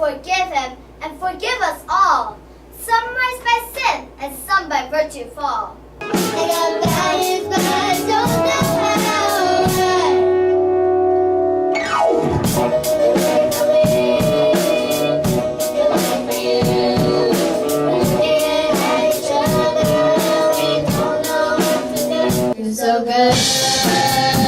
forgive him and forgive us all. Some rise by sin and some by virtue fall. I got values, but I don't know how. You're so good.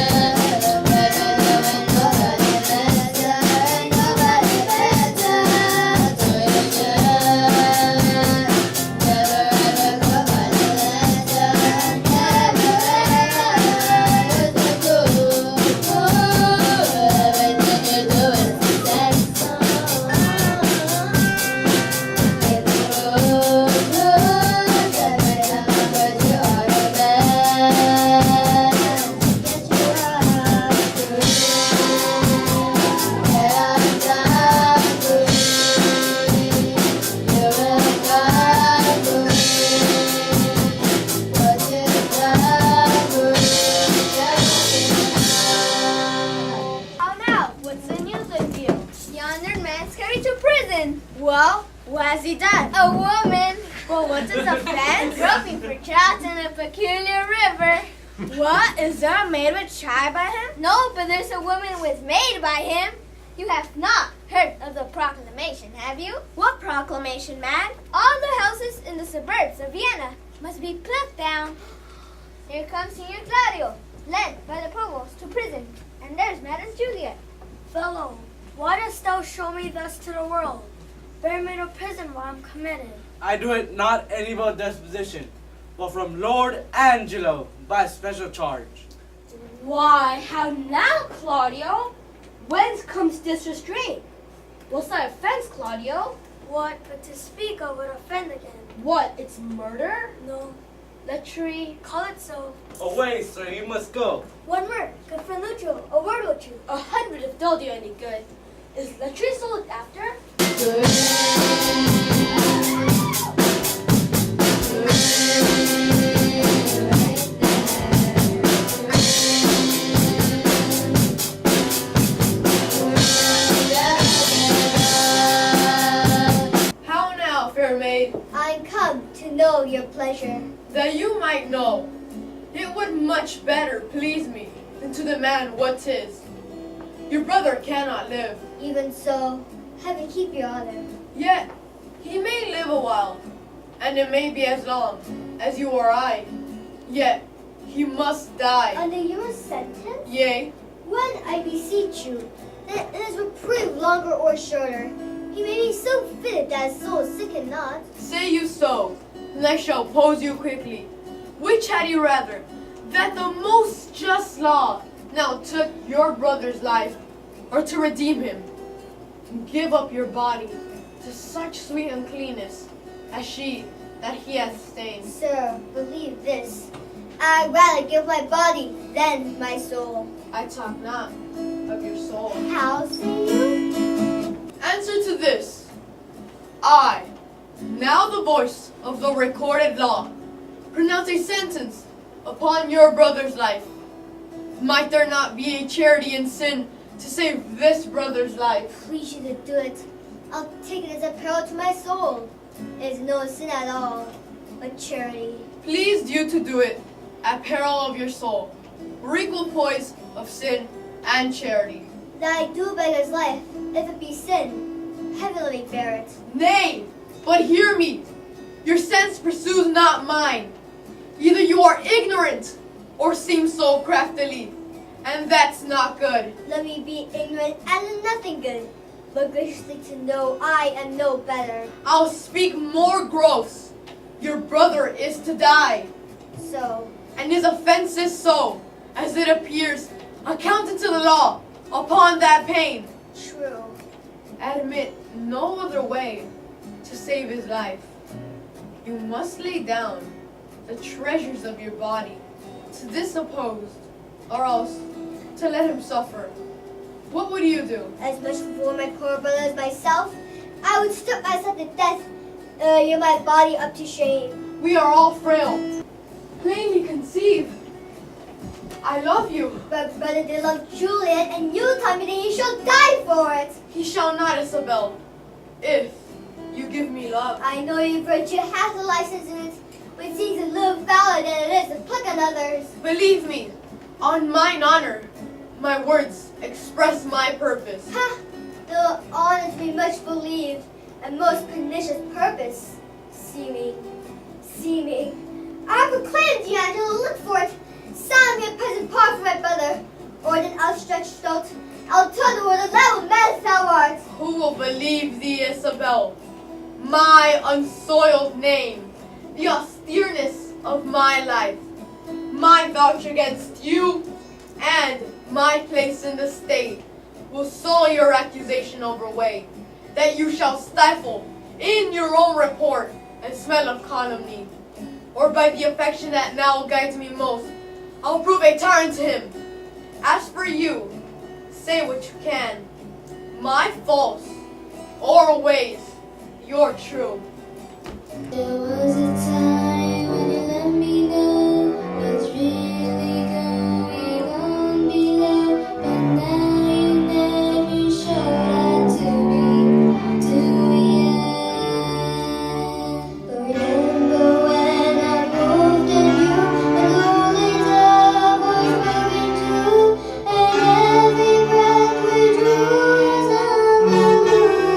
Well, what has he done? A woman Well, what's his offense? groping for trout in a peculiar river. What? Is there a maid with child by him? No, but there's a woman with maid by him. You have not heard of the proclamation, have you? What proclamation, man? All the houses in the suburbs of Vienna must be plucked down. Here comes Senor Claudio, led by the provost to prison. And there's Madame Juliet. Fellow, why dost thou show me thus to the world? Bear me to prison while I'm committed. I do it not any about disposition, but from Lord Angelo by special charge. Why, how now, Claudio? Whence comes this restraint? What's thy offense, Claudio? What, but to speak of would offend again. What? It's murder? No, Lechery? call it so. Away, sir, you must go. One word, good friend Lucio, a word or two. 100 if they'll do any good. Is lechery still looked after? How now, fair maid, I come to know your pleasure. that you might know, it would much better please me than to demand what 'tis. Your brother cannot live, Even so, heaven keep your honor. yet he may live a while, and it may be as long as you or I, yet he must die. Under your sentence? Yea, When, I beseech you, that it is reprieve longer or shorter, he may be so fitted that his soul sicken not. say you so, then I shall pose you quickly. Which had you rather, that the most just law now took your brother's life, or to redeem him, and give up your body to such sweet uncleanness as she that he hath stained? Sir, believe this. I'd rather give my body than my soul. I talk not of your soul. How say you? Answer to this. I, now the voice of the recorded law, pronounce a sentence upon your brother's life. Might there not be a charity in sin to save this brother's life? Please you to do it. I'll take it as a peril to my soul. It is no sin at all, but charity. Pleased you to do it at peril of your soul, or equal poise of sin and charity. That I do beg his life, if it be sin, heavenly bear it. Nay, but hear me. Your sense pursues not mine. Either you are ignorant or seem so craftily, and that's not good. Let me be ignorant and nothing good, but graciously to know I am no better. I'll speak more gross. Your brother is to die, So, and his offense is so, as it appears, accounted to the law upon that pain. true. Admit no other way to save his life. You must lay down the treasures of your body to this opposed, or else to let him suffer. What would you do? As much for my poor brother as myself, I would strip myself to death, lay my body up to shame. We are all frail. Plainly conceive. I love you. But brother did love Juliet, and you tell me that he shall die for it. He shall not, Isabel. If you give me love. I know your virtue has a license in it, which seems a little valid than it is to pluck at others. Believe me, on mine honor, my words express my purpose. Ha! The honor to be much believed and most pernicious purpose. Seeming. I proclaim, D'Angelo, look for it. Sound me a present part for my brother, or an outstretched throat. I'll tell the world a level man thou art. Who will believe thee, Isabel? My unsoiled name, the austereness of my life, my vouch against you, and my place in the state will soil your accusation over way, that you shall stifle in your own report and smell of calumny. Or by the affection that now guides me most, I'll prove a tyrant to him. As for you, say what you can. My false, or ways, your true. There was a time when you let me know what's really going on below, but now you never showed up to me, do ya? Remember when I moved in you, and lonely love was moving too, and every breath we drew was a hallelujah.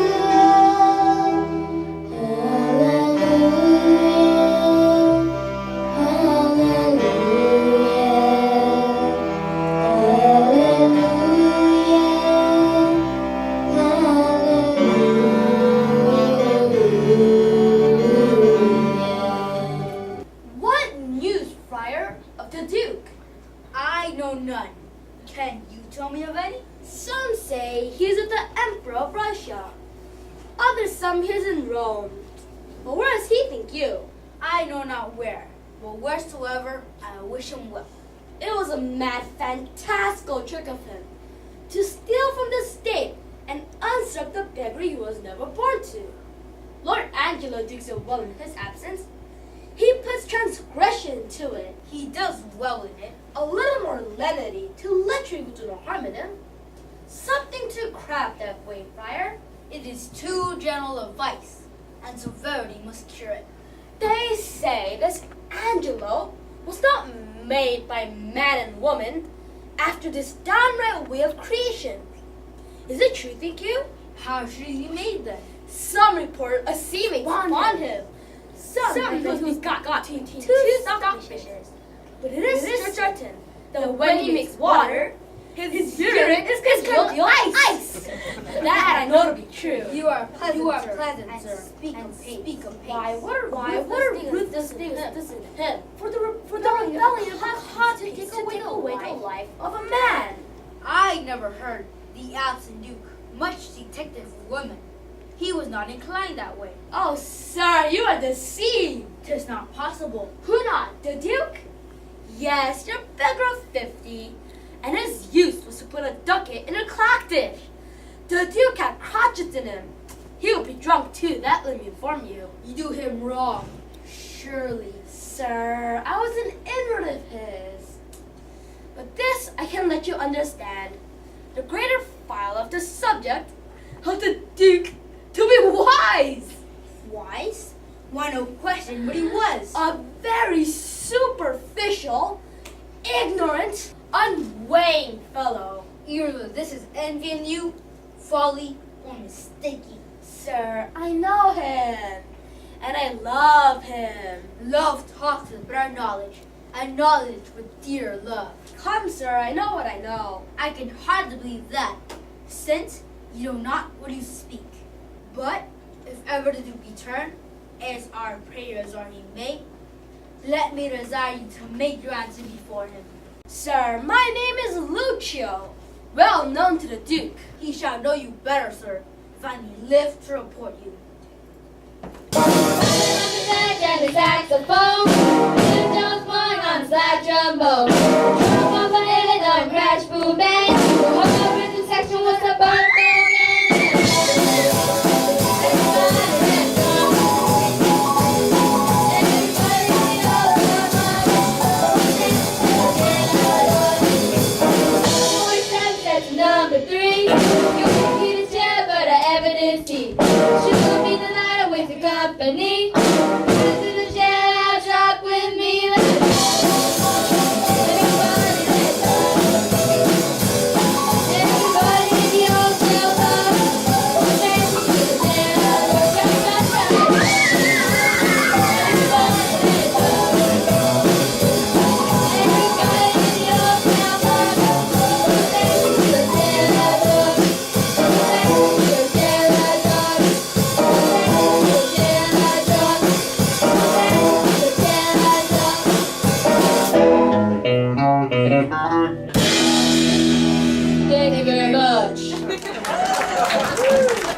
What news, Friar, of the Duke? I know none. Can you tell me of any? Some say he is with the Emperor of Russia. Others some he is in Rome. But where does he think you? I know not where, but wheresoever I wish him well. It was a mad, fantastical trick of him to steal from the state and usurp the beggary he was never born to. Lord Angelo digs it well in his absence. He puts transgression to it. He does well in it. A little more lenity to literally do no harm in him. Something to craft that way, Friar. It is too gentle a vice, and severity must cure it. They say this Angelo was not made by man and woman after this downright way of creation. Is it true, think you? How should he be made then? Some report a sea may spawn him. Some because he's got two stockfishes. But it is certain that when he makes water, his urine is congealed ice. That I know to be true. You are pleasant, and sir, speak and apace. speak apace. Why, what a ruthless thing is this in him? For the rebellion of God to take away the life of a man. I never heard the absent Duke much detected for women. He was not inclined that way. Oh, sir, you are deceived. 'Tis not possible. Who not? The Duke? Yes, your beggar of 50. And his use was to put a ducat in a clock dish. The Duke had crotchets in him. He will be drunk too, that let me inform you. You do him wrong, surely. Sir, I was an inward of his. But this I can let you understand. The greater file of the subject of the Duke to be wise. Wise? Why, no question, but he was. A very superficial, ignorant, unweighing fellow. Either this is envy in you, folly, or mistaking. Sir, I know him, and I love him. Love talks with better knowledge, and knowledge with dear love. Come, sir, I know what I know. I can hardly believe that, since you know not what you speak. But if ever the Duke return, as our prayers are he may, let me desire you to make your answer before him. Sir, my name is Lucio, well known to the Duke. He shall know you better, sir, if I may live to report you. And the saxophone, Jim Jones playing on the slide trombone. Drum on head on crash boom bang. The whole rhythm section was a bone Number 3, you can see the chair, but I evidence me. She will be the night away for company. Come to the jail, drop with me. Everybody in the hotel bar. Dance to the jail, Thank you very much.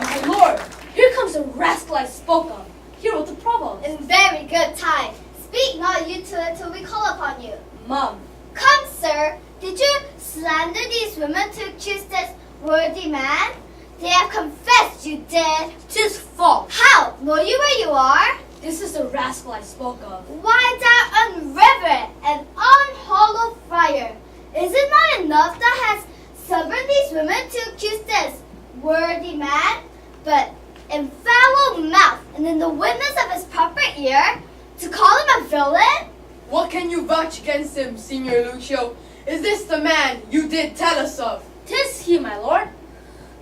My lord, here comes the rascal I spoke of. Here with the provost. In very good time. Speak not you to it till we call upon you. Mum, Come, sir. Did you slander these women to accuse this worthy man? They have confessed you did. 'Tis false. How? Know you where you are? this is the rascal I spoke of. Why thou unreverent and unhallowed friar? Is it not enough that has summoned these women to accuse this worthy man, but in foul mouth and in the witness of his proper ear, to call him a villain? What can you vouch against him, Signor Lucio? Is this the man you did tell us of? 'Tis he, my lord.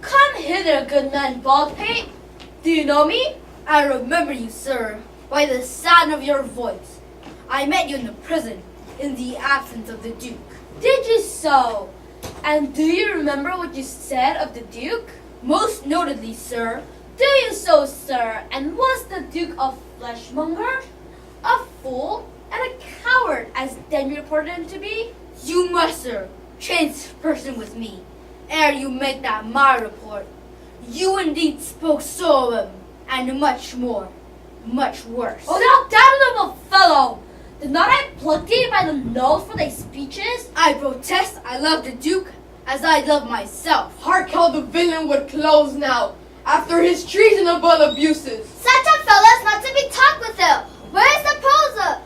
Come hither, good man Baldpate. Do you know me? I remember you, sir, by the sound of your voice. I met you in the prison in the absence of the Duke. Did you so? And do you remember what you said of the Duke? Most notedly, sir, Do you so, sir? And was the Duke a fleshmonger, a fool, and a coward, as then reported him to be? you must, sir, transperson with me, ere you make that my report. You indeed spoke so of him, and much more, much worse. Oh, thou damnable fellow! Did not I pluck thee by the nose for thy speeches? I protest I love the Duke as I love myself. Hark how the villain would close now, after his treasonable abuses. Such a fellow is not to be talked with him. Where is the proposal?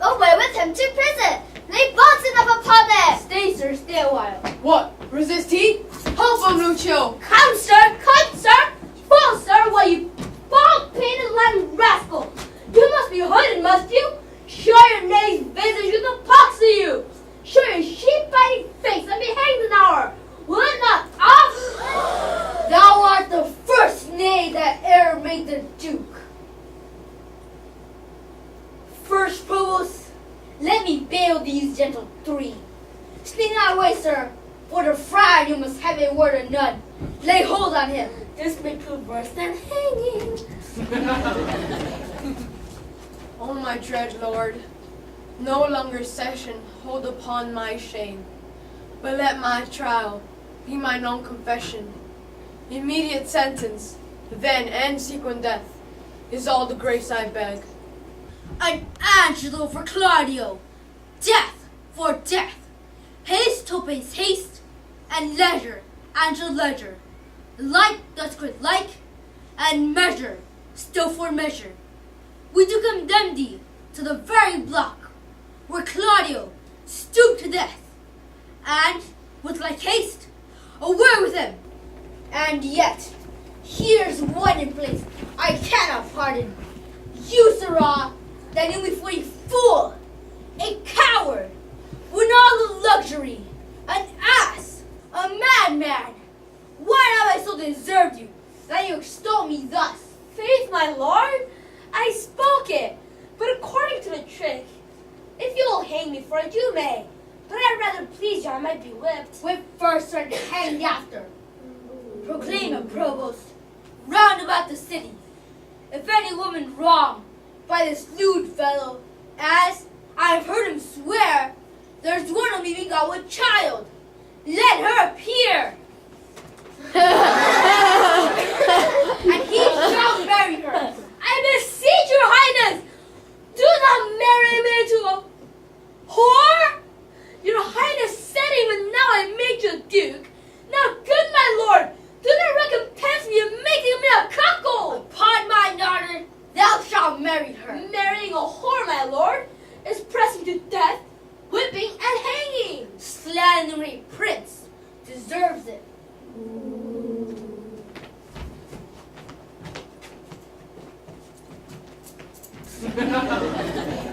Away with him to prison. Lay bonds enough upon him. Stay, sir, stay a while. What? Resist he? Help him, Lucio! Come, sir! Come, sir! Fall, sir, while you bald-pated Latin rascal! You must be hooded, must you? Show your knave's visage with the pox of you! Show your sheep-biting face and be hanged an hour! Will it not off? Thou art the first knave that e'er made the Duke. First, provost, let me bail these gentle three. Sneak not away, sir, for the friar you must have a word of none. Lay hold on him. This may prove worse than hanging. O my dread lord, no longer session hold upon my shame, but let my trial be mine own confession. Immediate sentence, then and sequent death, is all the grace I beg. An Angelo for Claudio, death for death. Haste obeys haste, and leisure answer leisure. Like doth quit like, and measure still for measure. We do condemn thee to the very block where Claudio stooped to death, and with like haste, away with him. And yet, here's one in place I cannot pardon. You, sirrah, that knew me for a fool, a coward, with all the luxury, an ass, a madman. Why have I so deserved you, that you extol me thus? Faith, my lord, I spoke it, but according to the trick, if you will hang me for it, you may. But I'd rather please you, I might be whipped. Whip first and hanged after. Proclaim a provost, round about the city. If any woman wronged by this lewd fellow, as I have heard him swear, there's one of me begot with child. Let her appear. And he shall marry her. I beseech your highness, do not marry me to a whore. Your highness said even now I made you a duke. Now, good my lord, do not recompense me in making me a cuckold. Upon my daughter, thou shalt marry her. Marrying a whore, my lord, is pressing to death, whipping, and hanging. Slandering prince deserves it. Yes.